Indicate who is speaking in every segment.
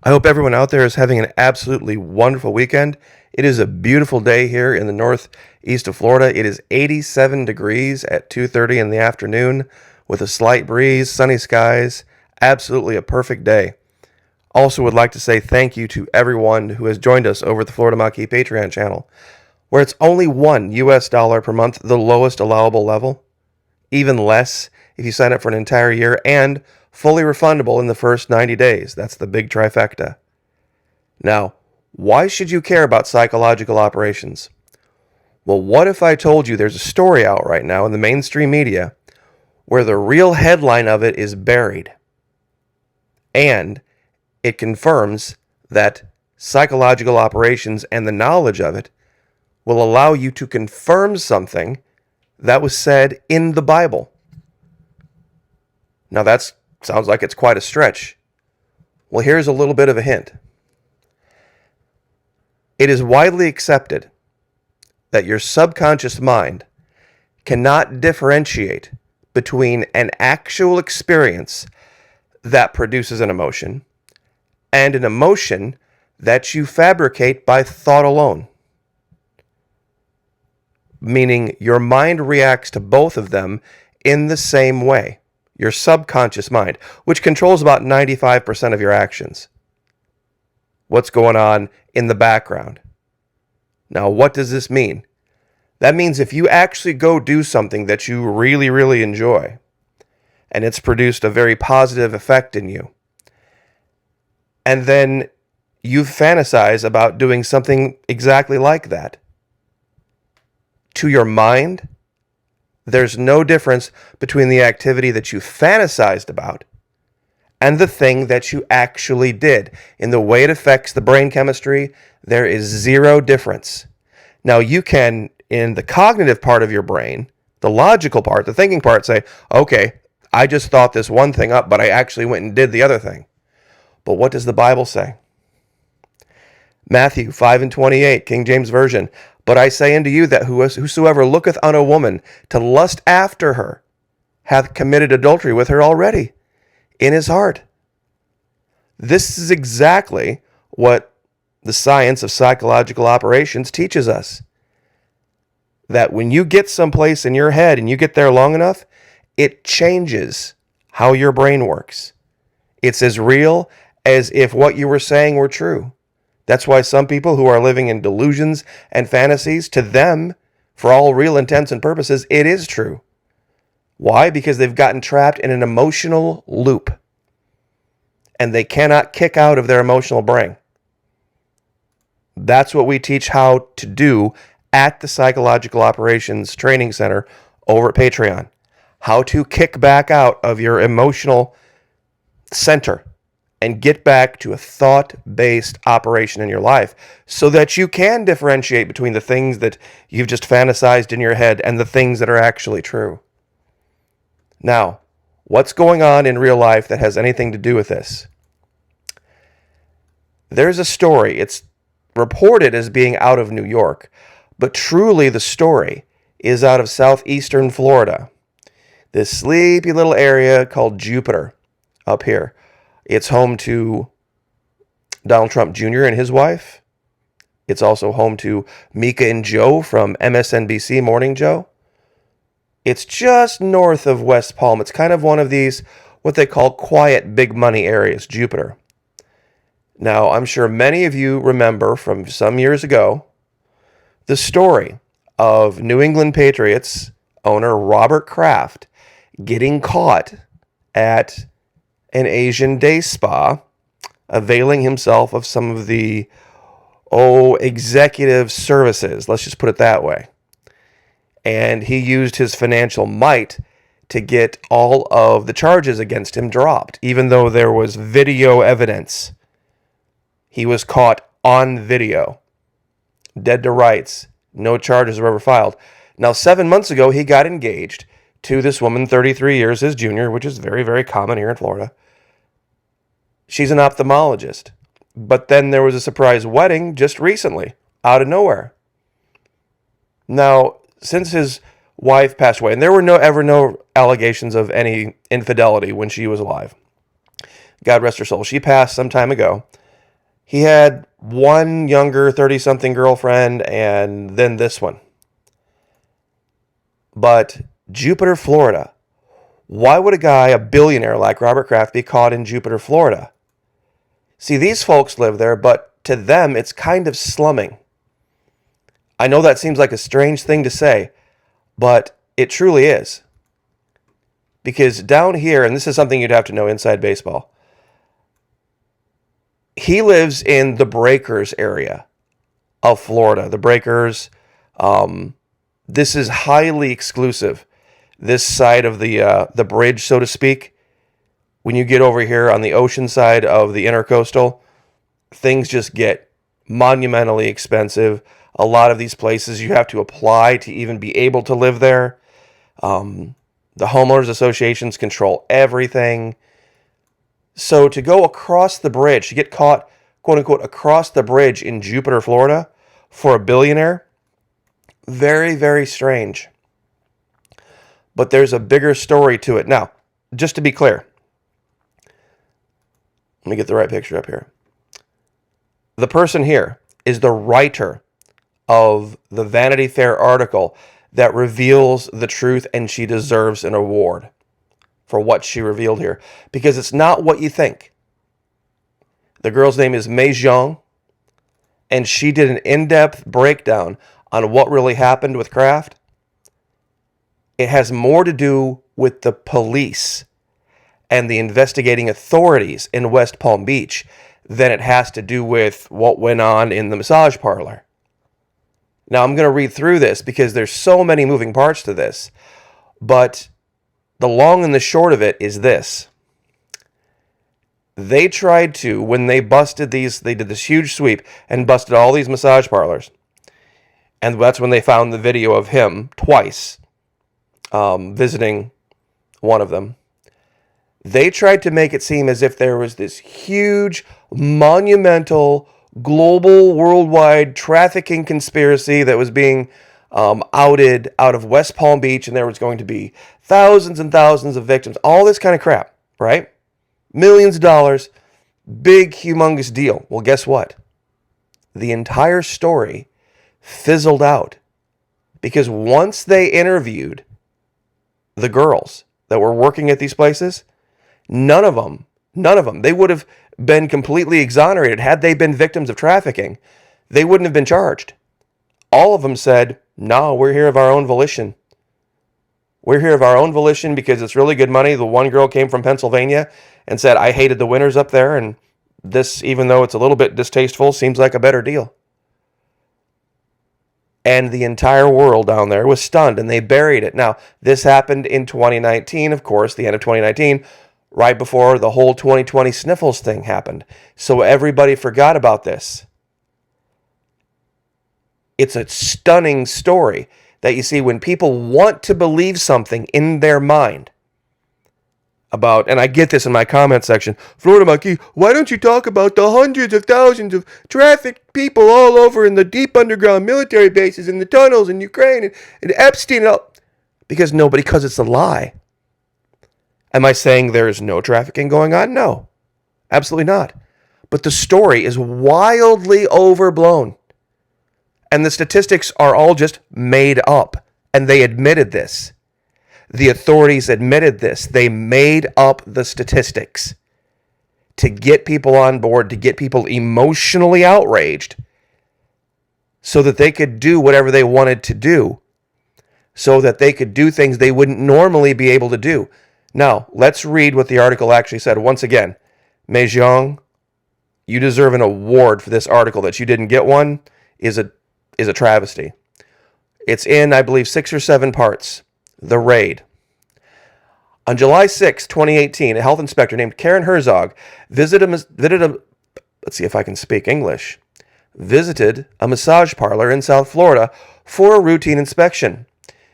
Speaker 1: I hope everyone out there is having an absolutely wonderful weekend. It is a beautiful day here in the northeast of Florida. It is 87 degrees at 2:30 in the afternoon with a slight breeze, sunny skies. Absolutely a perfect day. Also would like to say thank you to everyone who has joined us over at the Florida Maquis Patreon channel, where it's only $1 per month, the lowest allowable level. Even less if you sign up for an entire year, and fully refundable in the first 90 days. That's the big trifecta. Now, why should you care about psychological operations? Well, what if I told you there's a story out right now in the mainstream media where the real headline of it is buried, and it confirms that psychological operations and the knowledge of it will allow you to confirm something that was said in the Bible? Now that sounds like it's quite a stretch. Well, here's a little bit of a hint. It is widely accepted that your subconscious mind cannot differentiate between an actual experience that produces an emotion and an emotion that you fabricate by thought alone. Meaning your mind reacts to both of them in the same way. Your subconscious mind, which controls about 95% of your actions. What's going on in the background? Now, what does this mean? That means if you actually go do something that you really, really enjoy, and it's produced a very positive effect in you, and then you fantasize about doing something exactly like that, to your mind, there's no difference between the activity that you fantasized about and the thing that you actually did. In the way it affects the brain chemistry, there is zero difference. Now, you can, in the cognitive part of your brain, the logical part, the thinking part, say, okay, I just thought this one thing up, but I actually went and did the other thing. But what does the Bible say? Matthew 5:28, King James Version. But I say unto you that whosoever looketh on a woman to lust after her hath committed adultery with her already in his heart. This is exactly what the science of psychological operations teaches us. That when you get someplace in your head and you get there long enough, it changes how your brain works. It's as real as if what you were saying were true. That's why some people who are living in delusions and fantasies, to them, for all real intents and purposes, it is true. Why? Because they've gotten trapped in an emotional loop. And they cannot kick out of their emotional brain. That's what we teach how to do at the Psychological Operations Training Center over at Patreon. How to kick back out of your emotional center and get back to a thought-based operation in your life so that you can differentiate between the things that you've just fantasized in your head and the things that are actually true. Now, what's going on in real life that has anything to do with this? There's a story. It's reported as being out of New York, but truly the story is out of southeastern Florida. This sleepy little area called Jupiter up here. It's home to Donald Trump Jr. and his wife. It's also home to Mika and Joe from MSNBC Morning Joe. It's just north of West Palm. It's kind of one of these, what they call quiet big money areas, Jupiter. Now, I'm sure many of you remember from some years ago the story of New England Patriots owner Robert Kraft getting caught at an Asian day spa, availing himself of some of the, executive services. Let's just put it that way. And he used his financial might to get all of the charges against him dropped, even though there was video evidence. He was caught on video. Dead to rights. No charges were ever filed. Now, 7 months ago, he got engaged to this woman, 33 years his junior, which is very, very common here in Florida. She's an ophthalmologist. But then there was a surprise wedding just recently, out of nowhere. Now, since his wife passed away, and there were no allegations of any infidelity when she was alive. God rest her soul. She passed some time ago. He had one younger 30-something girlfriend and then this one. But Jupiter, Florida. Why would a billionaire like Robert Kraft, be caught in Jupiter, Florida? See, these folks live there, but to them, it's kind of slumming. I know that seems like a strange thing to say, but it truly is. Because down here, and this is something you'd have to know inside baseball, he lives in the Breakers area of Florida. The Breakers, this is highly exclusive. This side of the bridge, so to speak. When you get over here on the ocean side of the Intercoastal, things just get monumentally expensive. A lot of these places you have to apply to even be able to live there. The homeowners associations control everything. So to go across the bridge, to get caught, quote unquote, across the bridge in Jupiter, Florida, for a billionaire, very, very strange. But there's a bigger story to it. Now, just to be clear, let me get the right picture up here. The person here is the writer of the Vanity Fair article that reveals the truth, and she deserves an award for what she revealed here, because it's not what you think. The girl's name is Mei Zhang, and she did an in-depth breakdown on what really happened with Kraft. It has more to do with the police and the investigating authorities in West Palm Beach than it has to do with what went on in the massage parlor. Now, I'm going to read through this because there's so many moving parts to this, but the long and the short of it is this. They tried to, when they busted these, they did this huge sweep and busted all these massage parlors. And that's when they found the video of him twice visiting one of them. They tried to make it seem as if there was this huge, monumental, global, worldwide trafficking conspiracy that was being outed out of West Palm Beach, and there was going to be thousands and thousands of victims, all this kind of crap, right? Millions of dollars, big, humongous deal. Well, guess what? The entire story fizzled out because once they interviewed the girls that were working at these places, none of them, they would have been completely exonerated had they been victims of trafficking. They wouldn't have been charged. All of them said, no, we're here of our own volition. We're here of our own volition because it's really good money. The one girl came from Pennsylvania and said, I hated the winters up there, and this, even though it's a little bit distasteful, seems like a better deal. And the entire world down there was stunned, and they buried it. Now, this happened in 2019, of course, the end of 2019, right before the whole 2020 sniffles thing happened. So everybody forgot about this. It's a stunning story that you see when people want to believe something in their mind about, and I get this in my comment section, Florida Monkey, why don't you talk about the hundreds of thousands of trafficked people all over in the deep underground military bases, in the tunnels in Ukraine, and Epstein and all? Because it's a lie. Am I saying there's no trafficking going on? No, absolutely not. But the story is wildly overblown. And the statistics are all just made up. And they admitted this. The authorities admitted this. They made up the statistics to get people on board, to get people emotionally outraged so that they could do whatever they wanted to do, so that they could do things they wouldn't normally be able to do. Now, let's read what the article actually said. Once again, Mei Zhang, you deserve an award for this article. That you didn't get one is a travesty. It's in, I believe, 6 or 7 parts. The Raid. On July 6, 2018, a health inspector named Karen Herzog visited a massage parlor in South Florida for a routine inspection.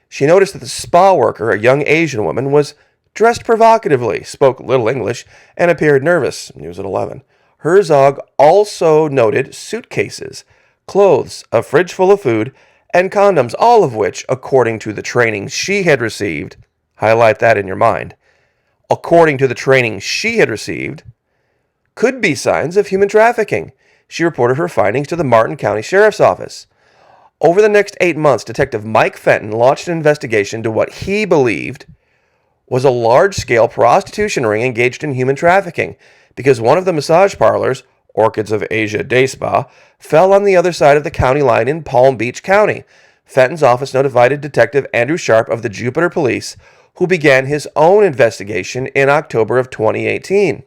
Speaker 1: She noticed that the spa worker, a young Asian woman, was dressed provocatively, spoke little English, and appeared nervous. News at 11. Herzog also noted suitcases, clothes, a fridge full of food, and condoms, all of which, according to the training she had received, highlight that in your mind, according to the training she had received, could be signs of human trafficking. she reported her findings to the Martin County Sheriff's Office. Over the next 8 months, Detective Mike Fenton launched an investigation into what he believed was a large-scale prostitution ring engaged in human trafficking, because one of the massage parlors, Orchids of Asia Day Spa, fell on the other side of the county line in Palm Beach County. Fenton's office notified Detective Andrew Sharp of the Jupiter Police, who began his own investigation in October of 2018.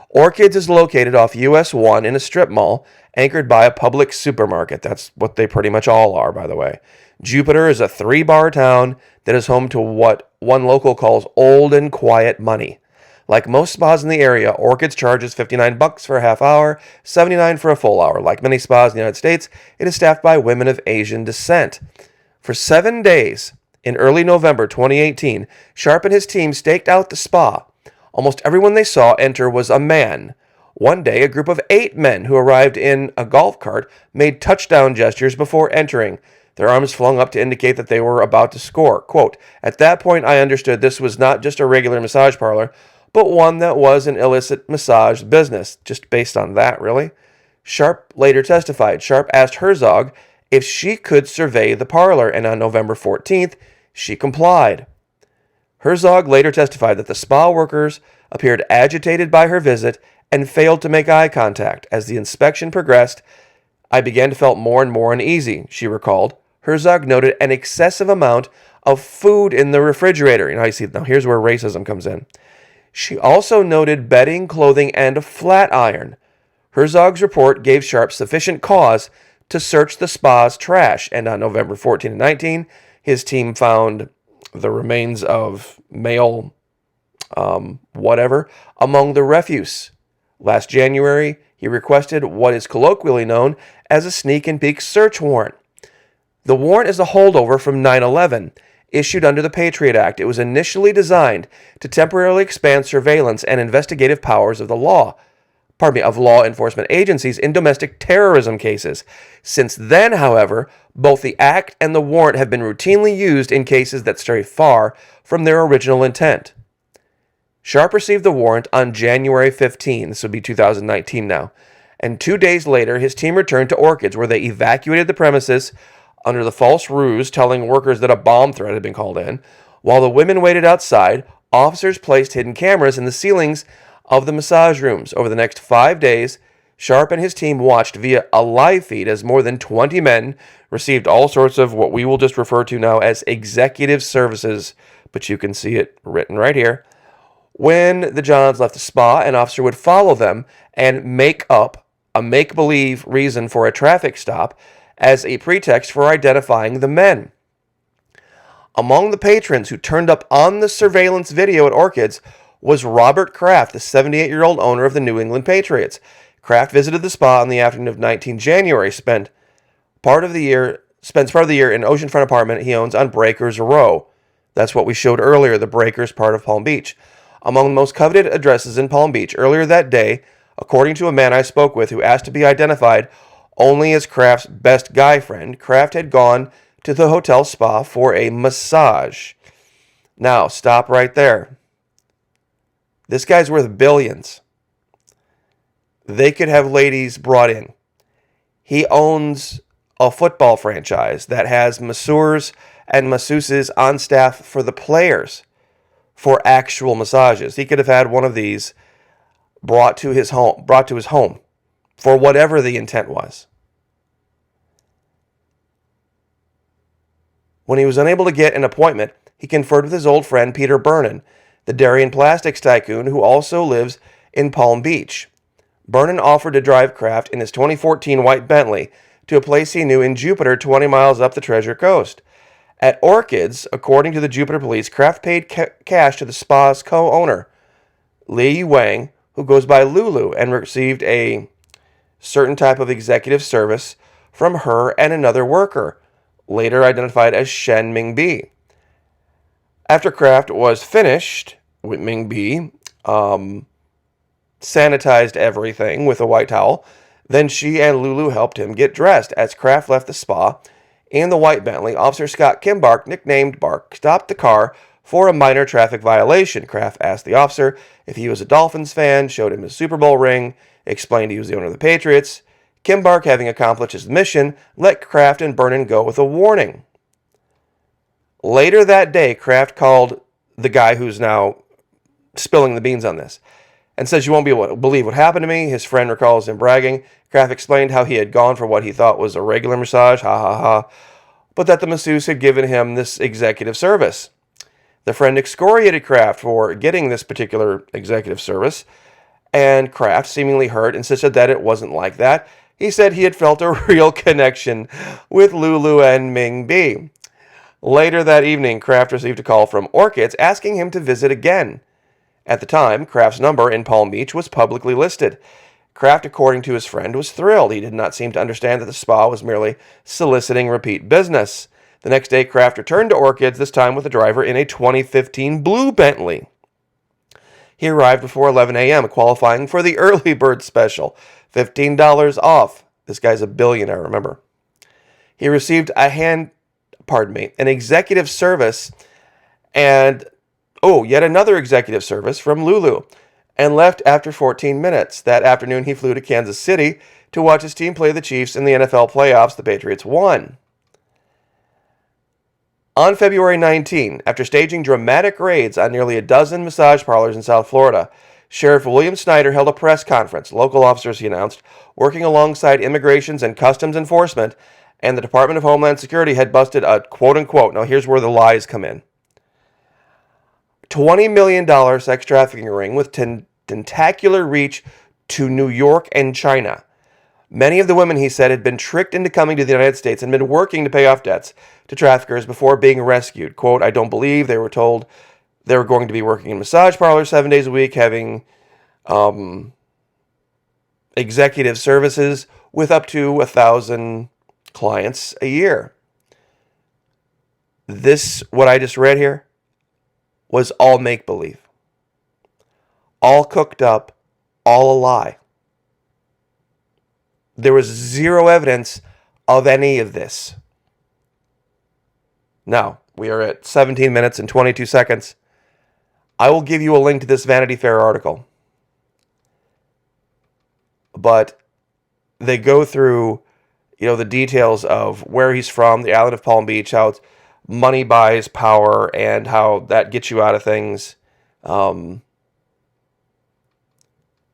Speaker 1: Orchids is located off US 1 in a strip mall anchored by a Publix supermarket. That's what they pretty much all are, by the way. Jupiter is a 3-bar town that is home to what one local calls old and quiet money. Like most spas in the area, Orchids charges $59 for a half hour, $79 for a full hour. Like many spas in the United States, it is staffed by women of Asian descent. For 7 days in early November 2018, Sharp and his team staked out the spa. Almost everyone they saw enter was a man. One day, a group of 8 men who arrived in a golf cart made touchdown gestures before entering, their arms flung up to indicate that they were about to score. Quote, "At that point, I understood this was not just a regular massage parlor, but one that was an illicit massage business." Just based on that, really? Sharp later testified. Sharp asked Herzog if she could survey the parlor, and on November 14th, she complied. Herzog later testified that the spa workers appeared agitated by her visit and failed to make eye contact. As the inspection progressed, "I began to feel more and more uneasy," she recalled. Herzog noted an excessive amount of food in the refrigerator. You know, you see, now here's where racism comes in. She also noted bedding, clothing, and a flat iron. Herzog's report gave Sharp sufficient cause to search the spa's trash, and on November 14 and 19, his team found the remains of male whatever among the refuse. Last January, he requested what is colloquially known as a sneak and peek search warrant. The warrant is a holdover from 9/11, issued under the Patriot Act. It was initially designed to temporarily expand surveillance and investigative powers of law enforcement agencies in domestic terrorism cases. Since then, however, both the act and the warrant have been routinely used in cases that stray far from their original intent. Sharp received the warrant on January 15, this would be 2019 now, and 2 days later, his team returned to Orchids, where they evacuated the premises under the false ruse telling workers that a bomb threat had been called in. While the women waited outside, officers placed hidden cameras in the ceilings of the massage rooms. Over the next 5 days, Sharp and his team watched via a live feed as more than 20 men received all sorts of what we will just refer to now as executive services, but you can see it written right here. When the Johns left the spa, an officer would follow them and make up a make-believe reason for a traffic stop as a pretext for identifying the men. Among the patrons who turned up on the surveillance video at Orchids was Robert Kraft, the 78-year-old owner of the New England Patriots. Kraft visited the spa on the afternoon of 19 January, spends part of the year in an oceanfront apartment he owns on Breakers Row. That's what we showed earlier, the Breakers part of Palm Beach. Among the most coveted addresses in Palm Beach earlier that day, according to a man I spoke with who asked to be identified only as Kraft's best guy friend, Kraft had gone to the hotel spa for a massage. Now, stop right there. This guy's worth billions. They could have ladies brought in. He owns a football franchise that has masseurs and masseuses on staff for the players for actual massages. He could have had one of these brought to his home for whatever the intent was. When he was unable to get an appointment, he conferred with his old friend Peter Bernin, the dairy and plastics tycoon who also lives in Palm Beach. Bernin offered to drive Kraft in his 2014 white Bentley to a place he knew in Jupiter, 20 miles up the Treasure Coast. At Orchids, according to the Jupiter Police, Kraft paid cash to the spa's co-owner, Li Wang, who goes by Lulu, and received a certain type of executive service from her and another worker, later identified as Shen Mingbi. After Kraft was finished with Mingbi, sanitized everything with a white towel, then she and Lulu helped him get dressed. As Kraft left the spa in the white Bentley, Officer Scott Kimbark, nicknamed Bark, stopped the car for a minor traffic violation. Kraft asked the officer if he was a Dolphins fan, showed him his Super Bowl ring, explained he was the owner of the Patriots. Kimbark, having accomplished his mission, let Kraft and Brennan go with a warning. Later that day, Kraft called the guy who's now spilling the beans on this and says, "You won't be able to believe what happened to me." His friend recalls him bragging. Kraft explained how he had gone for what he thought was a regular massage, ha ha ha, but that the masseuse had given him this executive service. The friend excoriated Kraft for getting this particular executive service, and Kraft, seemingly hurt, insisted that it wasn't like that. He said he had felt a real connection with Lulu and Ming B. Later that evening, Kraft received a call from Orchids asking him to visit again. At the time, Kraft's number in Palm Beach was publicly listed. Kraft, according to his friend, was thrilled. He did not seem to understand that the spa was merely soliciting repeat business. The next day, Kraft returned to Orchids, this time with a driver in a 2015 blue Bentley. He arrived before 11 a.m., qualifying for the early bird special, $15 off. This guy's a billionaire, remember. He received an executive service and, yet another executive service from Lulu, and left after 14 minutes. That afternoon, he flew to Kansas City to watch his team play the Chiefs in the NFL playoffs. The Patriots won. On February 19, after staging dramatic raids on nearly a dozen massage parlors in South Florida, Sheriff William Snyder held a press conference. Local officers, he announced, working alongside Immigrations and Customs Enforcement and the Department of Homeland Security, had busted a quote-unquote, now here's where the lies come in, $20 million sex trafficking ring with tentacular reach to New York and China. Many of the women, he said, had been tricked into coming to the United States and been working to pay off debts to traffickers before being rescued. Quote, "I don't believe they were told they were going to be working in massage parlors 7 days a week, having executive services with up to 1,000 clients a year." This, what I just read here, was all make-believe. All cooked up, all a lie. There was zero evidence of any of this. Now, we are at 17 minutes and 22 seconds. I will give you a link to this Vanity Fair article. But they go through, the details of where he's from, the island of Palm Beach, how money buys power, and how that gets you out of things. The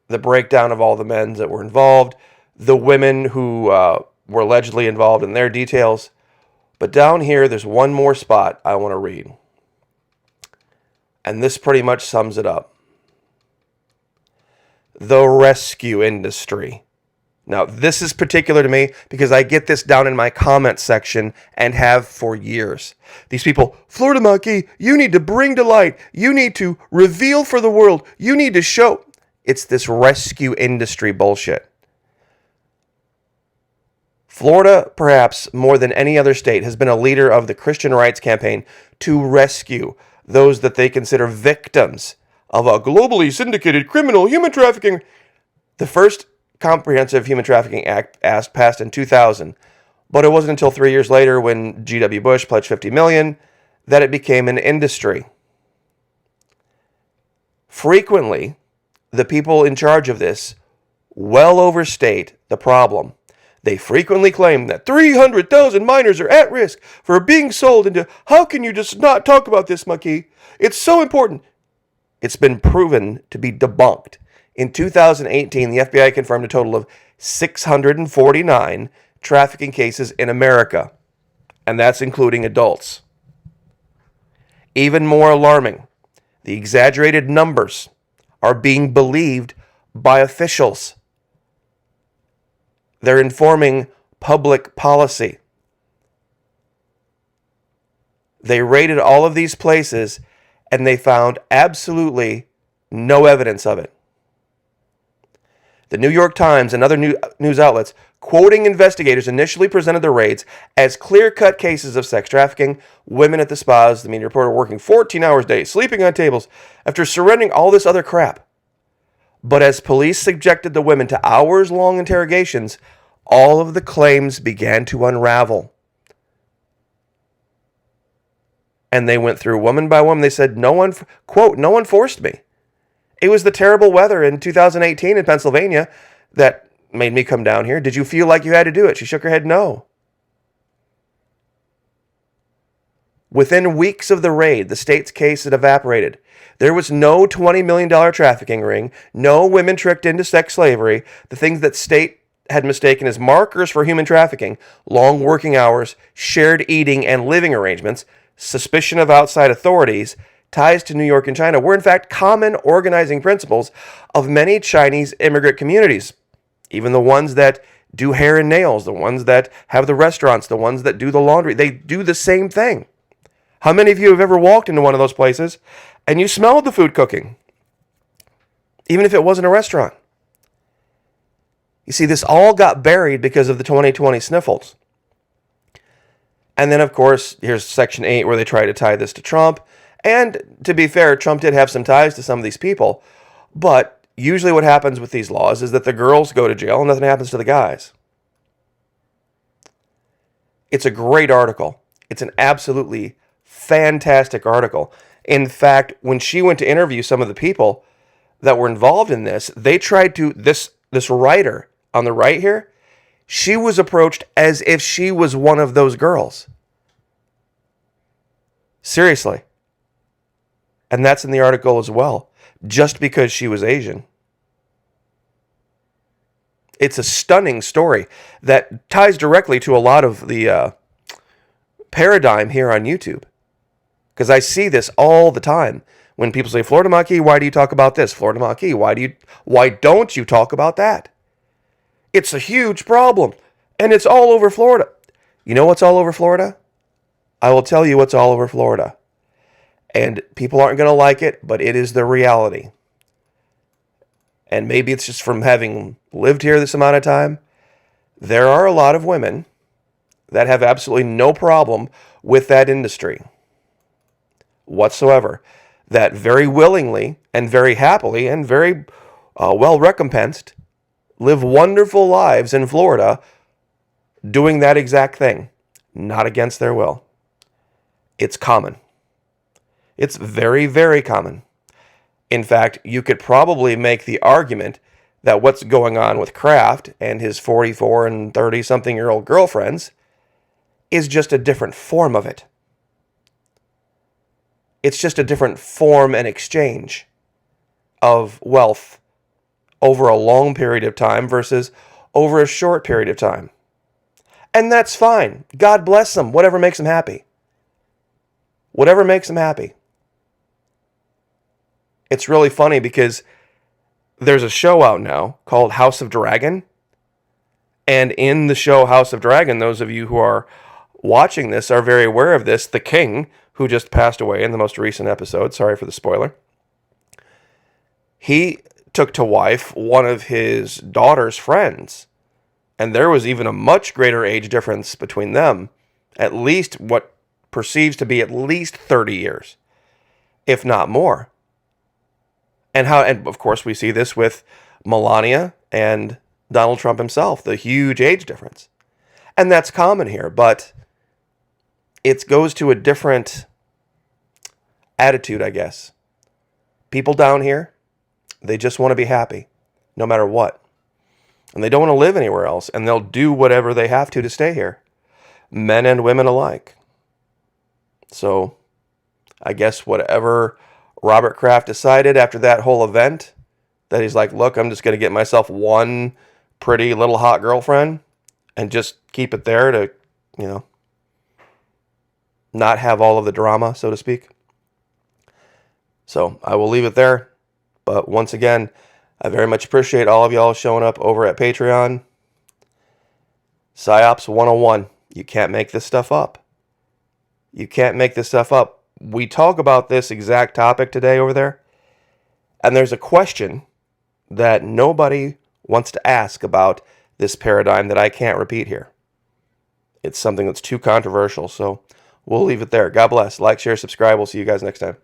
Speaker 1: breakdown of all the men that were involved, the women who were allegedly involved in their details. But down here, there's one more spot I want to read. And this pretty much sums it up. The rescue industry. Now, this is particular to me because I get this down in my comment section and have for years. These people, Florida Monkey, you need to bring to light. You need to reveal for the world. You need to show. It's this rescue industry bullshit. Florida, perhaps more than any other state, has been a leader of the Christian rights campaign to rescue those that they consider victims of a globally syndicated criminal human trafficking. The first Comprehensive Human Trafficking Act passed in 2000, but it wasn't until 3 years later when G.W. Bush pledged $50 million that it became an industry. Frequently, the people in charge of this well overstate the problem. They frequently claim that 300,000 minors are at risk for being sold into. How can you just not talk about this, Maki? It's so important. It's been proven to be debunked. In 2018, the FBI confirmed a total of 649 trafficking cases in America, and that's including adults. Even more alarming, the exaggerated numbers are being believed by officials. They're informing public policy. They raided all of these places, and they found absolutely no evidence of it. The New York Times and other news outlets, quoting investigators, initially presented the raids as clear-cut cases of sex trafficking, women at the spas, the media reporter working 14 hours a day, sleeping on tables, after surrendering all this other crap. But as police subjected the women to hours-long interrogations, all of the claims began to unravel. And they went through woman by woman. They said, no one, quote, no one forced me. It was the terrible weather in 2018 in Pennsylvania that made me come down here. Did you feel like you had to do it? She shook her head no. Within weeks of the raid, the state's case had evaporated. There was no $20 million trafficking ring, no women tricked into sex slavery, the things that state had mistaken as markers for human trafficking, long working hours, shared eating and living arrangements, suspicion of outside authorities, ties to New York and China were in fact common organizing principles of many Chinese immigrant communities, even the ones that do hair and nails, the ones that have the restaurants, the ones that do the laundry. They do the same thing. How many of you have ever walked into one of those places and you smelled the food cooking, even if it wasn't a restaurant? You see, this all got buried because of the 2020 sniffles. And then, of course, here's Section 8 where they try to tie this to Trump. And to be fair, Trump did have some ties to some of these people. But usually what happens with these laws is that the girls go to jail and nothing happens to the guys. It's a great article. It's an absolutely fantastic article. In fact, when she went to interview some of the people that were involved in this, they tried to, this writer on the right here, she was approached as if she was one of those girls. Seriously. And that's in the article as well, just because she was Asian. It's a stunning story that ties directly to a lot of the paradigm here on YouTube. Because I see this all the time. When people say, Florida Maquis, why do you talk about this? Florida Maquis, why don't you talk about that? It's a huge problem. And it's all over Florida. You know what's all over Florida? I will tell you what's all over Florida. And people aren't going to like it, but it is the reality. And maybe it's just from having lived here this amount of time. There are a lot of women that have absolutely no problem with that industry whatsoever, that very willingly and very happily and very well recompensed live wonderful lives in Florida doing that exact thing, not against their will. It's common. It's very, very common. In fact, you could probably make the argument that what's going on with Kraft and his 44 and 30-something-year-old girlfriends is just a different form of it. It's just a different form and exchange of wealth over a long period of time versus over a short period of time. And that's fine. God bless them. Whatever makes them happy. Whatever makes them happy. It's really funny because there's a show out now called House of Dragon. And in the show House of Dragon, those of you who are watching this are very aware of this. The king, who just passed away in the most recent episode, sorry for the spoiler, he took to wife one of his daughter's friends. And there was even a much greater age difference between them. At least what perceives to be at least 30 years, if not more. And of course we see this with Melania and Donald Trump himself, the huge age difference. And that's common here, but it goes to a different attitude, I guess. People down here, they just want to be happy, no matter what. And they don't want to live anywhere else, and they'll do whatever they have to stay here. Men and women alike. So, I guess whatever Robert Kraft decided after that whole event, that he's like, look, I'm just going to get myself one pretty little hot girlfriend and just keep it there to, not have all of the drama, so to speak. So I will leave it there. But once again, I very much appreciate all of y'all showing up over at Patreon. PsyOps 101. You can't make this stuff up. You can't make this stuff up. We talk about this exact topic today over there, and there's a question that nobody wants to ask about this paradigm that I can't repeat here. It's something that's too controversial, so we'll leave it there. God bless. Like, share, subscribe. We'll see you guys next time.